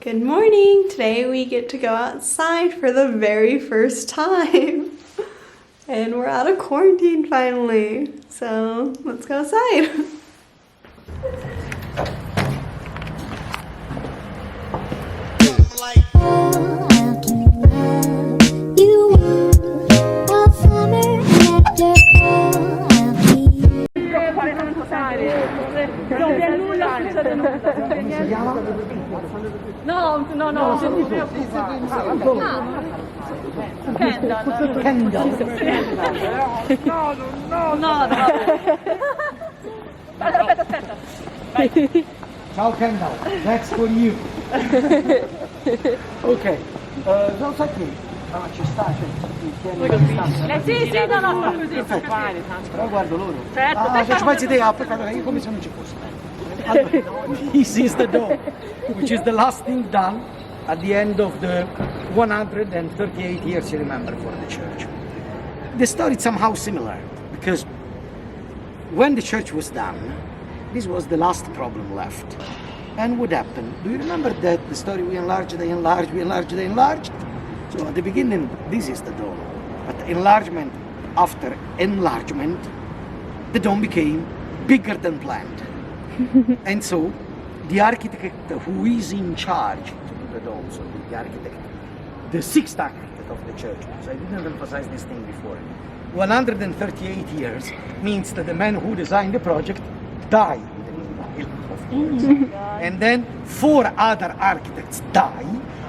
Good morning! Today we get to go outside for the very first time. And we're out of quarantine finally. So let's go outside. No. Kendall. No. Aspetta. Ciao Kendall, that's for you. Ok, non sai qui? No, ci sta, Sì, no, sta così. Però guardo loro. Certo, se ci pensi te, peccato io come se non ci fosse. Allora, this is the door, which is the last thing done at the end of the 138 years you remember for the church. The story is somehow similar, because when the church was done, this was the last problem left. And what happened? Do you remember that the story we enlarged. So at the beginning, this is the dome. But enlargement after enlargement, the dome became bigger than planned. And so the architect who is in charge to do the dome, so the architect, the sixth architect of the church, because I didn't emphasize this thing before, 138 years means that the man who designed the project died in the meanwhile, of course. And then 4 other architects die,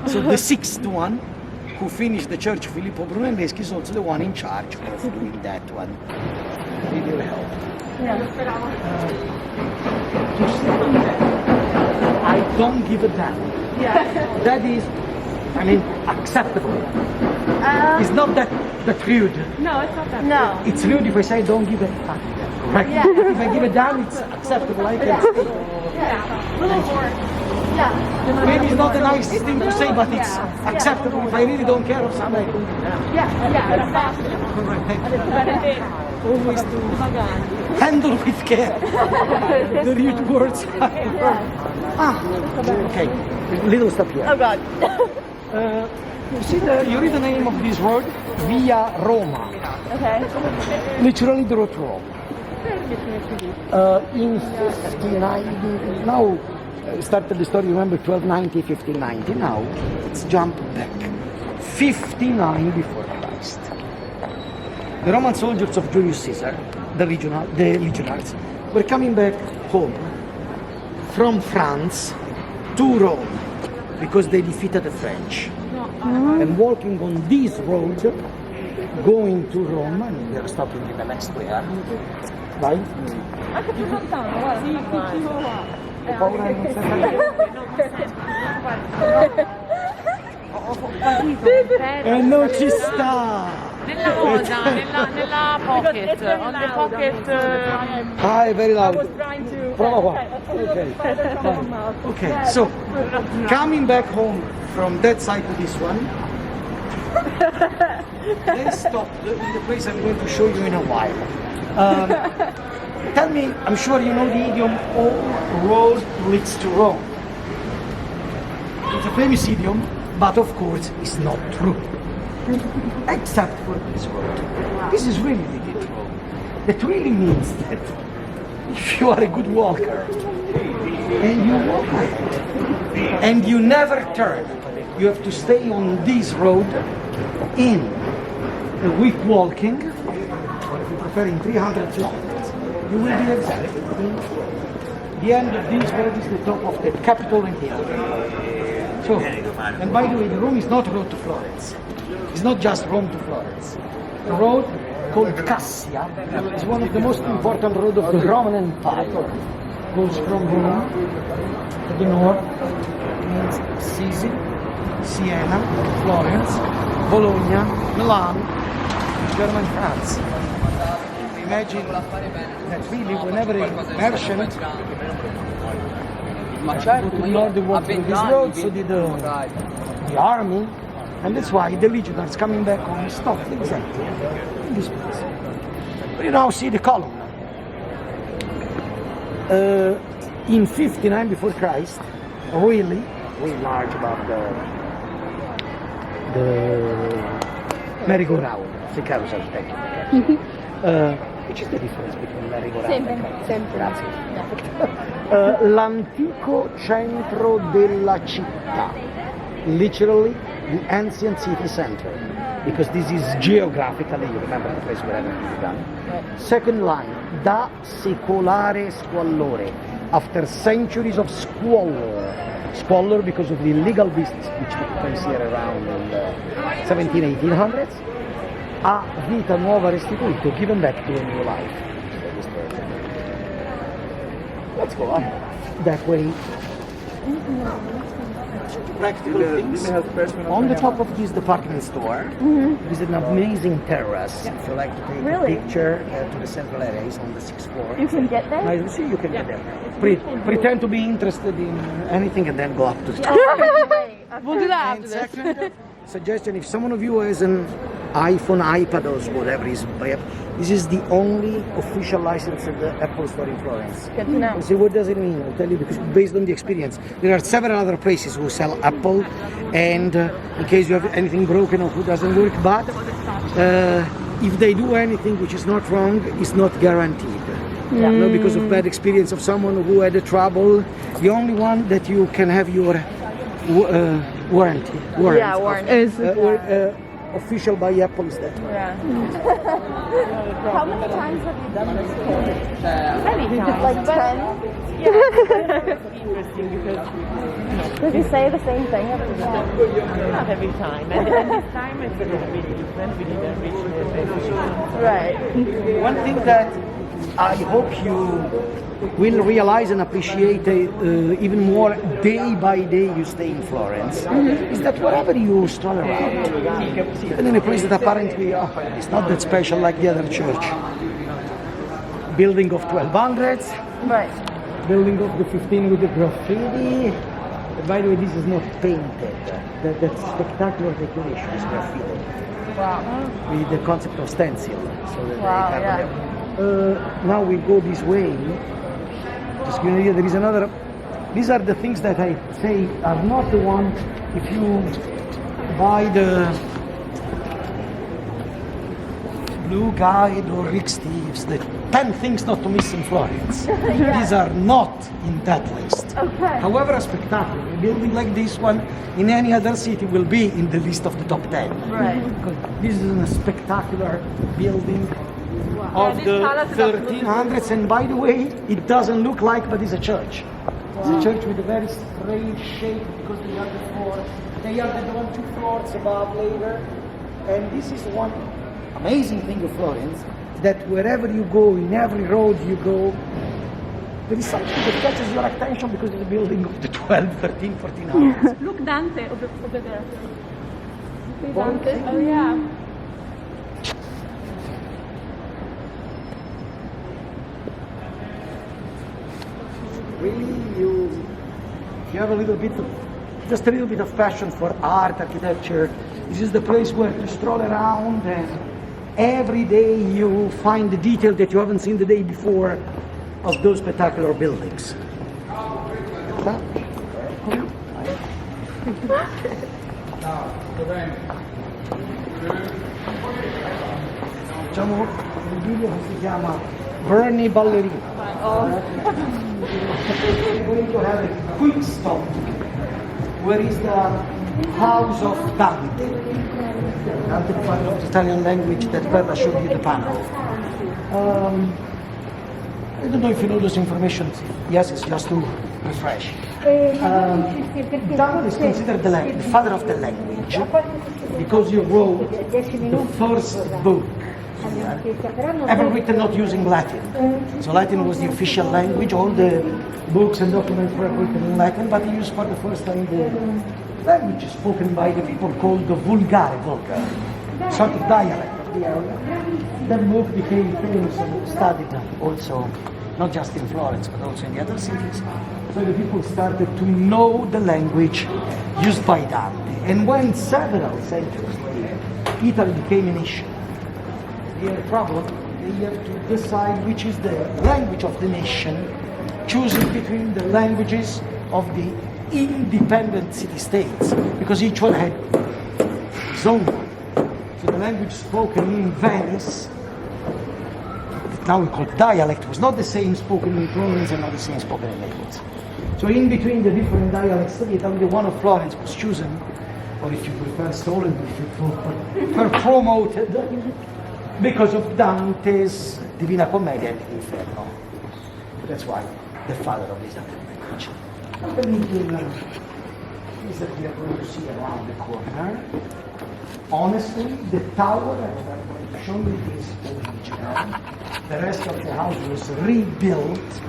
so the sixth one who finished the church, Filippo Brunelleschi, is also the one in charge of doing that one. It will help. I don't give a damn. Yeah. That is, acceptable. It's not that rude. No, it's not that. No. It's rude if I say don't give a fuck. Right? Yeah. If I give a damn, it's acceptable. I can say. Yeah. A little more. Yeah. Maybe it's not a nice thing to say, but it's acceptable. If I really don't care of something, I don't give a damn. Yeah. Always to handle with care the rude words. Okay, little stop here. Oh God. You read the name of this road? Via Roma. Okay. Literally the road to Rome. In 1590, now started the story, remember 1290, 1590. Now let's jump back. 59 before Christ. The Roman soldiers of Julius Caesar, the legionaries, were coming back home from France to Rome because they defeated the French. And walking on this road, going to Rome, and we are stopping in the next square. Vai? Anche più lontano, guarda. Sì, vicino qua. Ho paura di non sapere. Non ci sta! Nella cosa, nella pocket, on the pocket. È very loud. Trying to. Prova qua. Okay, so coming back home from that side to this one, they stopped in the place I'm going to show you in a while. Tell me, I'm sure you know the idiom, all road leads to Rome. It's a famous idiom, but of course it's not true. Except for this road. This is really the good road. That really means that if you are a good walker and you walk ahead and you never turn, you have to stay on this road in a week walking, or if you prefer in 300 kilometers, you will be exactly in the end of this road is the top of the Capitol Hill. So, and by the way, the Rome is not road to Florence. It's not just Rome to Florence. The road called Cassia is one of the most important roads of the Roman Empire. Goes from Rome to the north, means Sicily, Siena, Florence, Bologna, Milan, German, France. Imagine that really whenever a merchant to the north, they walked through this road, so did the army. And that's why the legionaries coming back home stopped exactly in this place. You now see the column. In 59 before Christ, really, way large above the merry-go-round, the carousel. Thank you. Which is the difference between merry-go-round and carousel? Grazie. L'antico centro della città, literally the ancient city center, because this is geographically, you remember the place where everything is done. Second line, da secolare squallore, after centuries of squalor because of the illegal business which took place here around in the 1700s, a vita nuova restituito, given back to a new life. Let's go on that way. Practical things. On the top of this department store, there is an amazing terrace. If you like to take a picture to the central area, it's on the 6th floor. You can get there? I see you can get there. Pretend to be interested in anything and then go up to the top. We'll do that And after this. second suggestion, if someone of you has an iPhone, iPad or whatever is by Apple, this is the only official license of the Apple store in Florence. Good to know. You say, what does it mean? I'll tell you, because based on the experience, there are several other places who sell Apple, and in case you have anything broken or who doesn't work, but if they do anything which is not wrong, it's not guaranteed. No, because of bad experience of someone who had a trouble, the only one that you can have your warranty. Yeah, warranty. Is Official by Apple is that one. Yeah. How many times have you done this tour? Many times. Like 10? Interesting because Does he say the same thing every time? not every time. And this time it's a little bit different. We didn't reach the destination. Right. One thing that I hope you will realize and appreciate even more day by day you stay in Florence is that wherever you stroll around, even in a place that apparently is not that special like the other church, building of 1200s, Right. building of the 15 with the graffiti. By the way, this is not painted. That spectacular decoration is graffiti. Wow. With the concept of stencil. So that Wow, they have yeah. now we go this way. Just give you an idea, there is another. These are the things that I say are not the one. If you buy the Blue Guide or Rick Steves, the 10 things not to miss in Florence. These are not in that list. Okay. However, a spectacular a building like this one in any other city will be in the list of the top 10. Right. Because this is a spectacular building of Yeah, the this palace is 1300s, and by the way, it doesn't look like, but it's a church. It's a church with a very strange shape because they are the floor. They are the one 2 floors above later, and this is one amazing thing of Florence, that wherever you go, in every road you go, there is something that catches your attention because it's a building of the 12, 13, 1400s. Look, Dante over there. See Dante? Dante? Oh, yeah. Really, if you have a little bit of, just a little bit of passion for art, architecture, this is the place where you stroll around and every day you find the detail that you haven't seen the day before of those spectacular buildings. Facciamo un video che si chiama Bernie Ballerino. We're going to have a quick stop. Where is the house of Dante? Dante, the father of the Italian language that Perla showed you the panel. I don't know if you know those information. Yes, it's just to refresh. Dante is considered the father of the language because he wrote the first book ever written not using Latin. So Latin was the official language. All the books and documents were written in Latin, but he used for the first time the language spoken by the people called the vulgar, sort of dialect of the area. That book became famous and studied also, not just in Florence, but also in the other cities. So the people started to know the language used by Dante. And when several centuries later, Italy became a nation, they had a problem. They have to decide which is the language of the nation, choosing between the languages of the independent city-states, because each one had its own one. So the language spoken in Venice, now we call it dialect, was not the same spoken in Florence and not the same spoken in Naples. So in between the different dialects, only one of Florence was chosen, or if you prefer stolen, if you prefer promoted, because of Dante's Divina Commedia and Inferno. That's why the father of this language. The meeting is that we are going to see around the corner. Honestly, the tower that I'm going to show you is original. The rest of the house was rebuilt,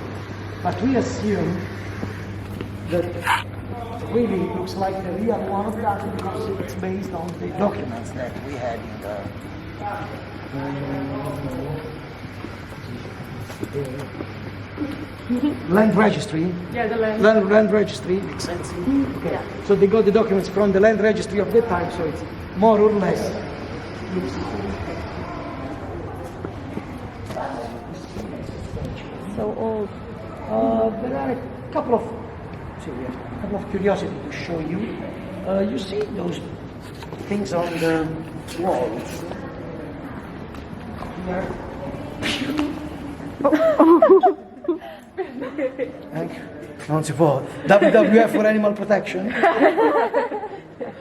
but we assume that really it looks like the real one of that because it's based on the documents that we had in the land registry. Yeah, the Land registry makes sense. Okay. Yeah. So they got the documents from the land registry of the time, so it's more or less. So old. There are a couple of curiosity to show you. You see those things on the walls? Non si può. WWF for animal protection.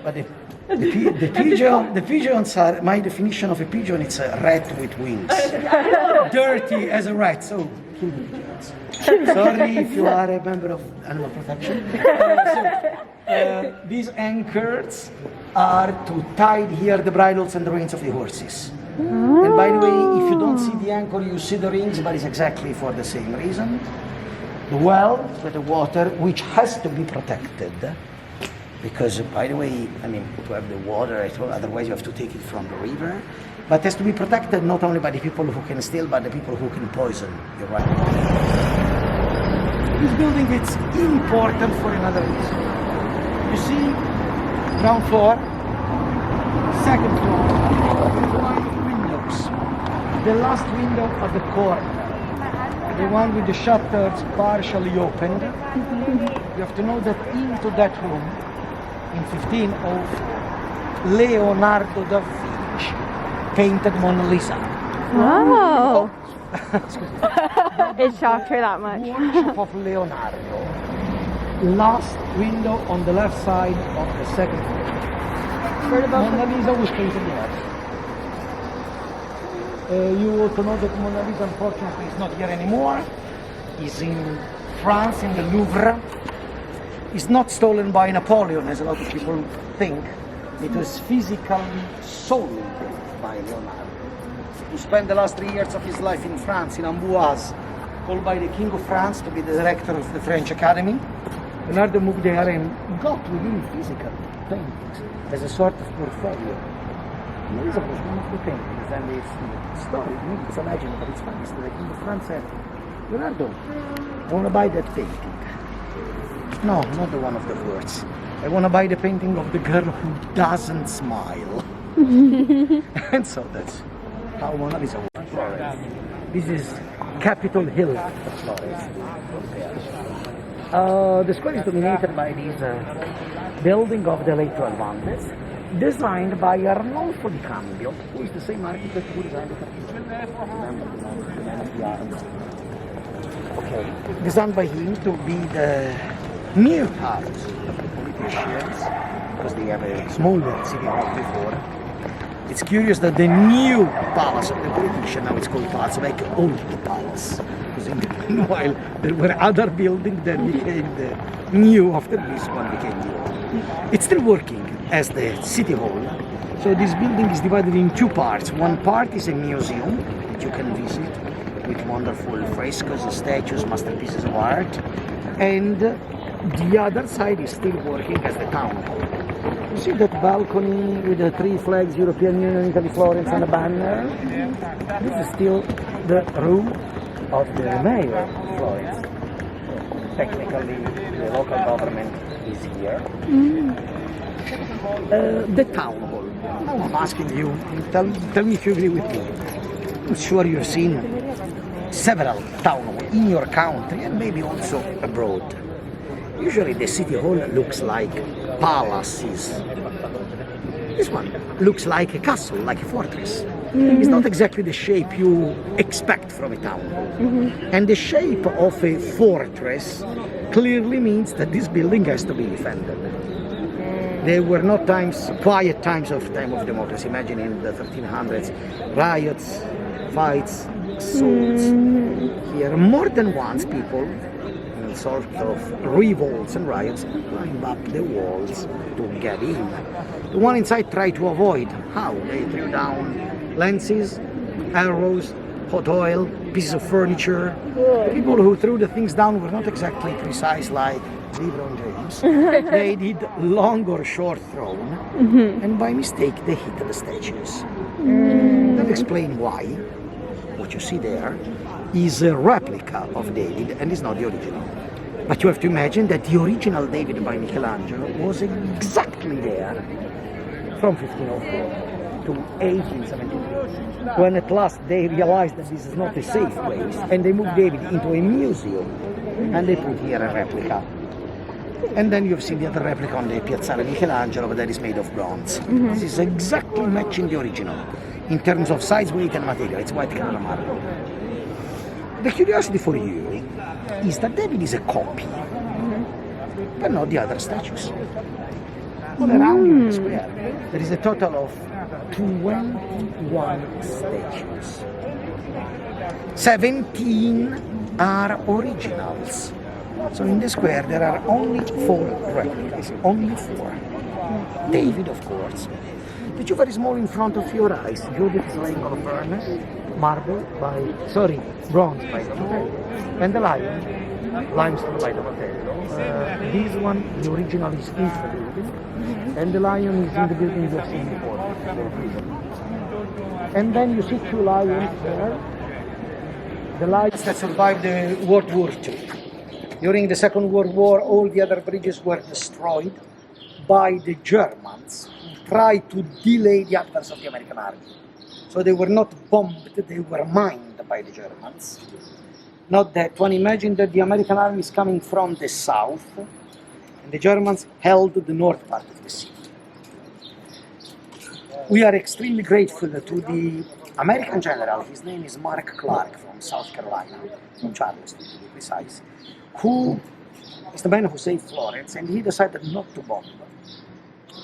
But the pigeons are, my definition of a pigeon, it's a rat with wings. Dirty as a rat, so kill the pigeons. Sorry if you are a member of animal protection. These anchors are to tie here the bridles and the reins of the horses. And by the way, if you don't see the anchor, you see the rings, but it's exactly for the same reason. The well with the water, which has to be protected, because by the way, I mean, to have the water, otherwise you have to take it from the river, but it has to be protected not only by the people who can steal, but the people who can poison. You're right. This building is important for another reason. You see, ground floor, second floor, line of windows. The last window of the corner. The one with the shutters partially opened. You have to know that into that room, in 1500, Leonardo da Vinci painted Mona Lisa. Wow. It shocked her that much. Worship of Leonardo. Last window on the left side of the second floor. Mona Lisa was painted there. You also know that Mona Lisa unfortunately is not here anymore. It's in France, in the Louvre. It's not stolen by Napoleon, as a lot of people think. It was physically sold by Leonardo. He spent the last 3 years of his life in France, in Amboise, called by the King of France to be the director of the French Academy. Leonardo moved there and got with him physical paintings as a sort of portfolio. Mona Lisa was one of the paintings, and it's story, maybe it's a legend, but it's funny. So the King of France said, Leonardo, I want to buy that painting. No, not the one of the words. I want to buy the painting of the girl who doesn't smile. And so that's how Mona Lisa was. Florence. This is Capitol Hill of Florence. The square is dominated by this building of the late 1200s, designed by Arnolfo di Cambio, who is the same architect who designed the cathedral. Remember the man of the arms. Okay, designed by him to be the new house of the politicians, because they have a smaller city hall before. It's curious that the new palace of the politician, now it's called Palazzo Vecchio, old palace. Because in the meanwhile, there were other buildings that became the new, after this one became the old. It's still working as the city hall. So this building is divided in two parts. One part is a museum that you can visit with wonderful frescoes, statues, masterpieces of art. And the other side is still working as the town hall. You see that balcony with the three flags, European Union, Italy, Florence, and a banner? This is still the room of the mayor of Florence. Technically, the local government is here. The town hall. Now I'm asking you, tell me if you agree with me. I'm sure you've seen several town halls in your country and maybe also abroad. Usually the city hall looks like palaces. This one looks like a castle, like a fortress. It's not exactly the shape you expect from a town hall. And the shape of a fortress clearly means that this building has to be defended. There were not quiet times of democracy. Imagine in the 1300s, riots, fights, swords. Here, more than once, people, in sort of revolts and riots, climb up the walls to get in. The one inside tried to avoid. How? They threw down lances, arrows, hot oil, pieces of furniture. The people who threw the things down were not exactly precise like LeBron James. They did long or short thrown, and by mistake they hit the statues. That explains why what you see there is a replica of David and is not the original. But you have to imagine that the original David by Michelangelo was exactly there from 1504 to 1873, when at last they realized that this is not a safe place, and they moved David into a museum, and they put here a replica. And then you've seen the other replica on the Piazzale Michelangelo, but that is made of bronze. This is exactly matching the original in terms of size, weight, and material. It's white color marble. The curiosity for you is that David is a copy, but not the other statues. All around you in the square, there is a total of 21 statues. 17 are originals. So in the square there are only 4 replicas, only 4. David, of course. The two very small in front of your eyes. Judith is laying on a furnace, bronze by Donatello, and the lion, limestone by Donatello. This one, the original, is in the building, and the lion is in the building you have seen before. And then you see 2 lions there. The lions that survived the World War II. During the Second World War, all the other bridges were destroyed by the Germans who tried to delay the advance of the American army. So they were not bombed, they were mined by the Germans. Not that one. Imagine that the American army is coming from the south, and the Germans held the north part of the city. We are extremely grateful to the American general, his name is Mark Clark from South Carolina, from Charleston to be precise, who is the man who saved Florence, and he decided not to bomb.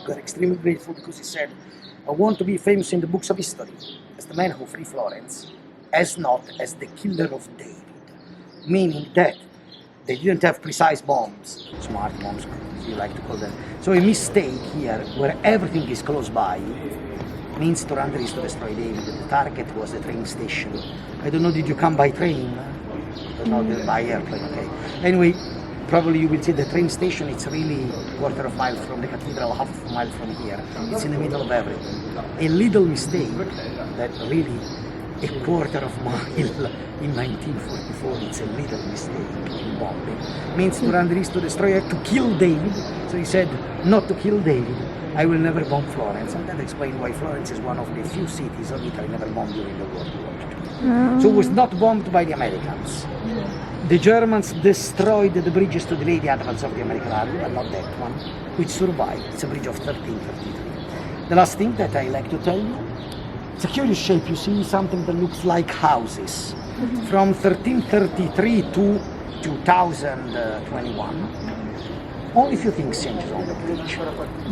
We are extremely grateful because he said, I want to be famous in the books of history as the man who freed Florence, as not as the killer of David. Meaning that they didn't have precise bombs, smart bombs, as you like to call them. So a mistake here, where everything is close by, means to run the risk to destroy David. The target was the train station. I don't know, did you come by train? I don't know, by airplane, okay. Anyway, probably you will see the train station, it's really a quarter of a mile from the cathedral, half of a mile from here. It's in the middle of everything. A little mistake that really a quarter of a mile in 1944, it's a little mistake in bombing. Means to run the risk to destroy her, to kill David. So he said, not to kill David, I will never bomb Florence. And that explains why Florence is one of the few cities of Italy never bombed during the World War II. So it was not bombed by the Americans. The Germans destroyed the bridges to delay the advance of the American army, but not that one, which survived. It's a bridge of 1333. The last thing that I like to tell you, it's a curious shape. You see something that looks like houses. From 1333 to 2021, only a few things changes on the bridge.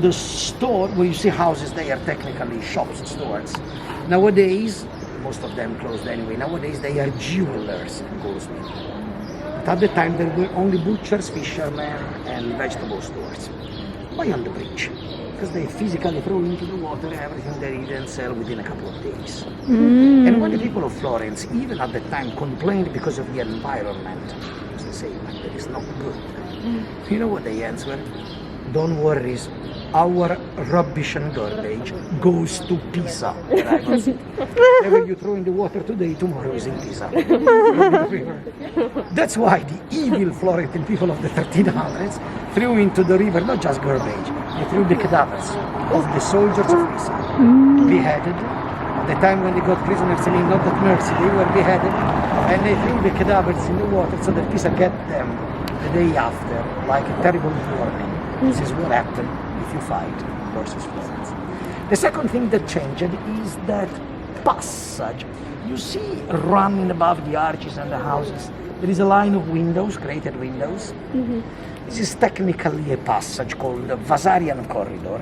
The store, where you see houses, they are technically shops, stores. Nowadays, most of them closed anyway, nowadays they are jewelers and goldsmiths. But at the time there were only butchers, fishermen and vegetable stores. Why on the bridge? Because they physically throw into the water everything they need and sell within a couple of days. And when the people of Florence, even at the time, complained because of the environment, because they say that is not good, you know what they answered? Don't worry, our rubbish and garbage goes to Pisa. Whatever you throw in the water today, tomorrow is in Pisa. That's why the evil Florentine people of the 1300s threw into the river not just garbage, they threw the cadavers of the soldiers of Pisa, beheaded. At the time when they got prisoners, I mean, not that mercy, they were beheaded, and they threw the cadavers in the water so that Pisa get them the the day after, like a terrible warning. This is what happened if you fight versus Florence. The second thing that changed is that passage. You see running above the arches and the houses, there is a line of windows, grated windows. This is technically a passage called the Vasarian Corridor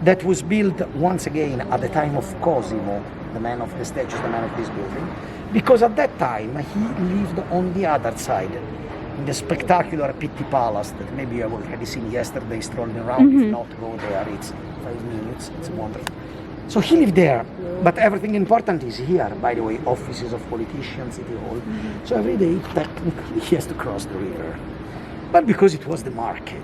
that was built once again at the time of Cosimo, the man of the statues, the man of this building, because at that time he lived on the other side, in the spectacular Pitti Palace that maybe you have already seen yesterday strolling around. If not, go there, it's 5 minutes, it's wonderful. So he lived there, but everything important is here, by the way, offices of politicians, city hall. So every day, technically, he has to cross the river. But because it was the market,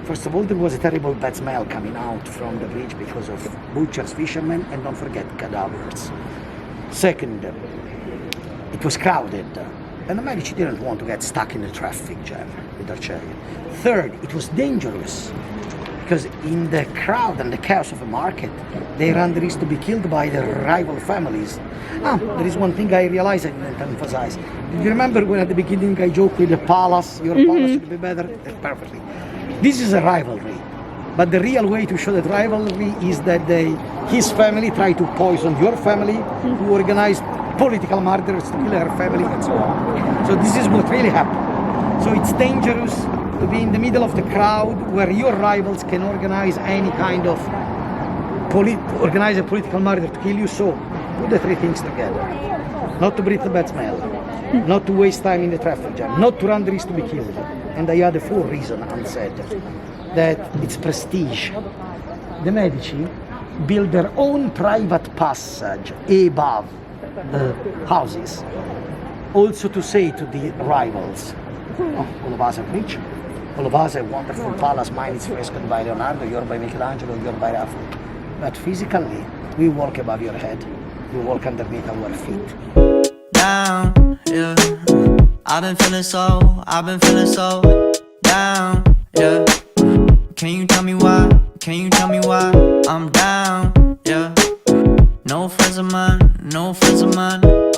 first of all, there was a terrible bad smell coming out from the bridge because of butchers, fishermen, and don't forget, cadavers. Second, it was crowded, and the Medici didn't want to get stuck in the traffic jam with their chariot. Third, it was dangerous, because in the crowd and the chaos of a market, they ran the risk to be killed by the rival families. There is one thing I realized I didn't emphasize. Do you remember when at the beginning I joked with the palace, your palace should be better? Perfectly. This is a rivalry. But the real way to show that rivalry is that his family tried to poison your family, who organized political murders to kill her family, and so on. So this is what really happened. So it's dangerous to be in the middle of the crowd where your rivals can organize any kind of organize a political murder to kill you. So put the three things together. Not to breathe the bad smell, not to waste time in the traffic jam, not to run the risk to be killed. And I had a fourth reason unsaid, that it's prestige. The Medici built their own private passage above the houses, also to say to the rivals, all of us are rich, all of us have wonderful palace, mine is frescoed by Leonardo, you're by Michelangelo, you're by Raphael. But physically, we walk above your head, we walk underneath our feet. Down, yeah. I've been feeling so down, yeah. Can you tell me why? Can you tell me why I'm down, yeah. No friends of mine